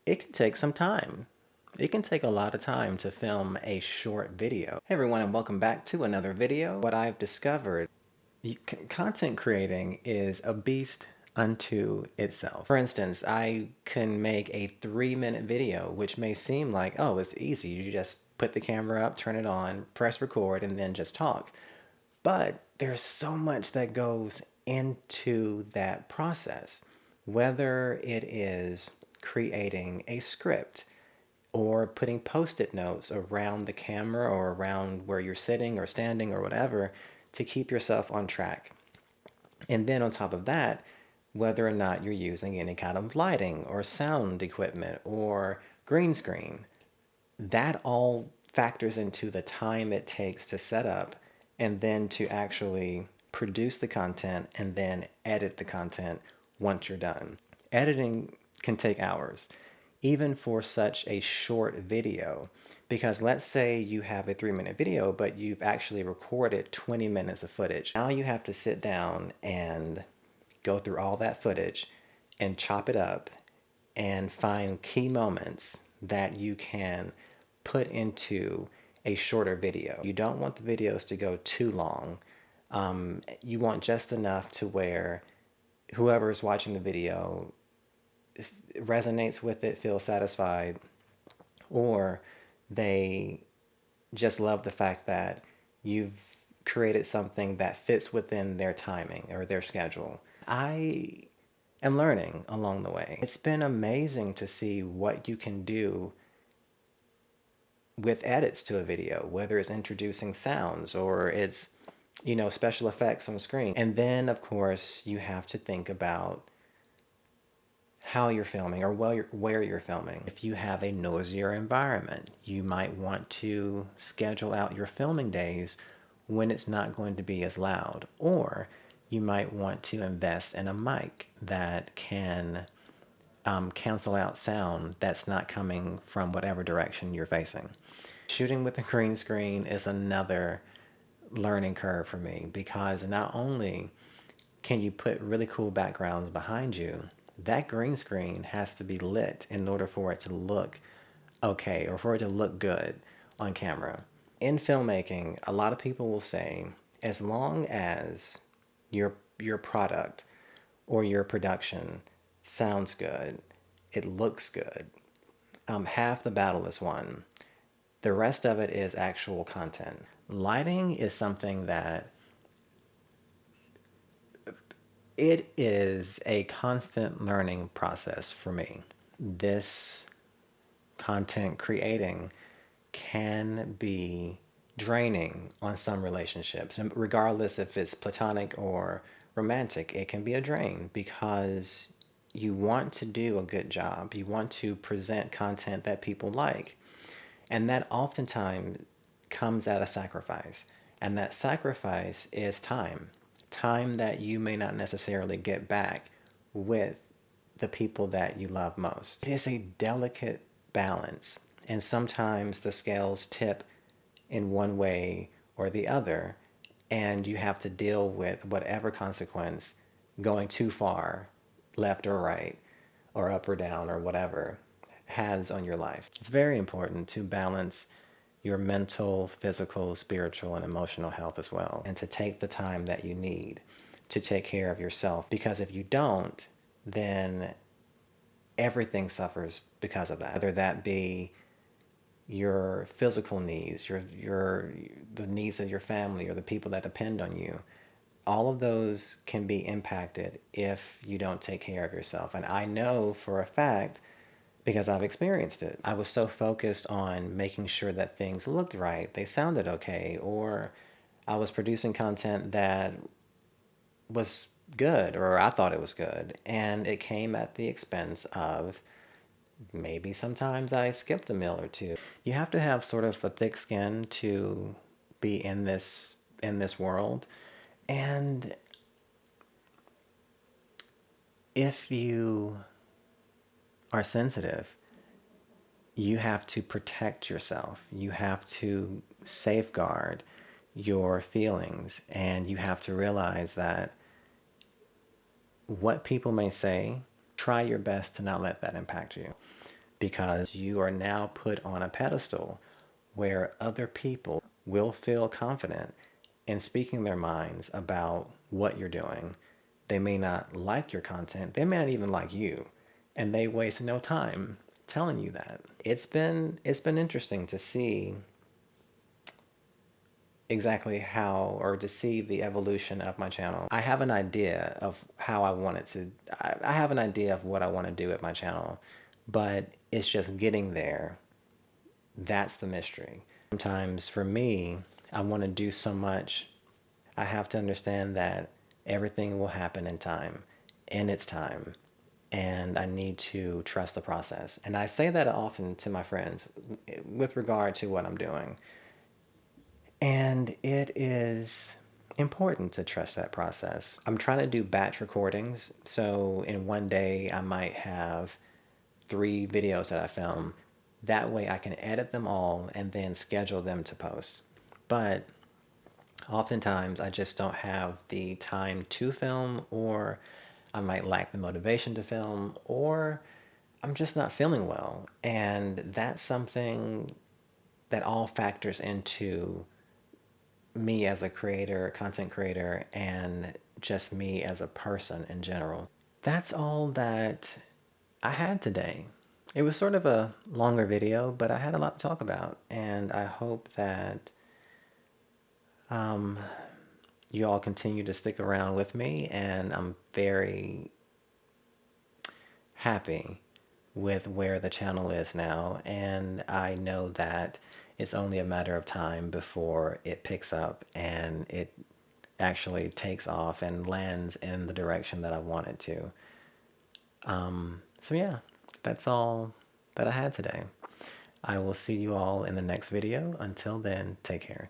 it can take some time. It can take a lot of time to film a short video. Hey everyone, and welcome back to another video. What I've discovered, content creating is a beast unto itself. For instance, I can make a 3-minute video, which may seem like, oh, it's easy. You just put the camera up, turn it on, press record, and then just talk. But there's so much that goes into that process, whether it is creating a script or putting post-it notes around the camera or around where you're sitting or standing or whatever to keep yourself on track. And then on top of that, whether or not you're using any kind of lighting or sound equipment or green screen, that all factors into the time it takes to set up and then to actually produce the content and then edit the content once you're done. Editing can take hours, even for such a short video. Because let's say you have a 3-minute video, but you've actually recorded 20 minutes of footage. Now you have to sit down and go through all that footage and chop it up and find key moments that you can put into a shorter video. You don't want the videos to go too long. You want just enough to where whoever's watching the video resonates with it, feels satisfied, or they just love the fact that you've created something that fits within their timing or their schedule. I am learning along the way. It's been amazing to see what you can do with edits to a video, whether it's introducing sounds or it's, special effects on screen. And then, of course, you have to think about how you're filming or where you're filming. If you have a noisier environment, you might want to schedule out your filming days when it's not going to be as loud. Or you might want to invest in a mic that can cancel out sound that's not coming from whatever direction you're facing. Shooting with a green screen is another learning curve for me, because not only can you put really cool backgrounds behind you, that green screen has to be lit in order for it to look okay or for it to look good on camera. In filmmaking, a lot of people will say, as long as your product or your production sounds good, it looks good, half the battle is won. The rest of it is actual content. Lighting is something that it is a constant learning process for me. This content creating can be draining on some relationships, and regardless if it's platonic or romantic, it can be a drain because you want to do a good job. You want to present content that people like. And that oftentimes comes at a sacrifice. And that sacrifice is time. Time that you may not necessarily get back with the people that you love most. It is a delicate balance. And sometimes the scales tip in one way or the other. And you have to deal with whatever consequence going too far, left or right, or up or down, or whatever, has on your life. It's very important to balance your mental, physical, spiritual, and emotional health as well, and to take the time that you need to take care of yourself. Because if you don't, then everything suffers because of that. Whether that be your physical needs, the needs of your family or the people that depend on you, all of those can be impacted if you don't take care of yourself. And I know for a fact, because I've experienced it. I was so focused on making sure that things looked right, they sounded okay, or I was producing content that was good, or I thought it was good, and it came at the expense of maybe sometimes I skipped a meal or two. You have to have sort of a thick skin to be in this world, and if you are sensitive, you have to protect yourself. You have to safeguard your feelings, and you have to realize that what people may say, try your best to not let that impact you. because you are now put on a pedestal where other people will feel confident in speaking their minds about what you're doing. They may not like your content, they may not even like you, and they waste no time telling you that. It's been interesting to see exactly how, or to see the evolution of my channel. I have an idea of how I want it to, I have an idea of what I want to do with my channel, but it's just getting there. That's the mystery. Sometimes for me, I want to do so much. I have to understand that everything will happen in time, in its time, and I need to trust the process. And I say that often to my friends with regard to what I'm doing. And it is important to trust that process. I'm trying to do batch recordings. So in one day, I might have 3 videos that I film. That way I can edit them all and then schedule them to post. But oftentimes I just don't have the time to film, or I might lack the motivation to film, or I'm just not feeling well. And that's something that all factors into me as a creator, content creator, and just me as a person in general. That's all that I had today. It was sort of a longer video, but I had a lot to talk about, and I hope that you all continue to stick around with me, and I'm very happy with where the channel is now, and I know that it's only a matter of time before it picks up and it actually takes off and lands in the direction that I want it to. So yeah, that's all that I had today. I will see you all in the next video. Until then, take care.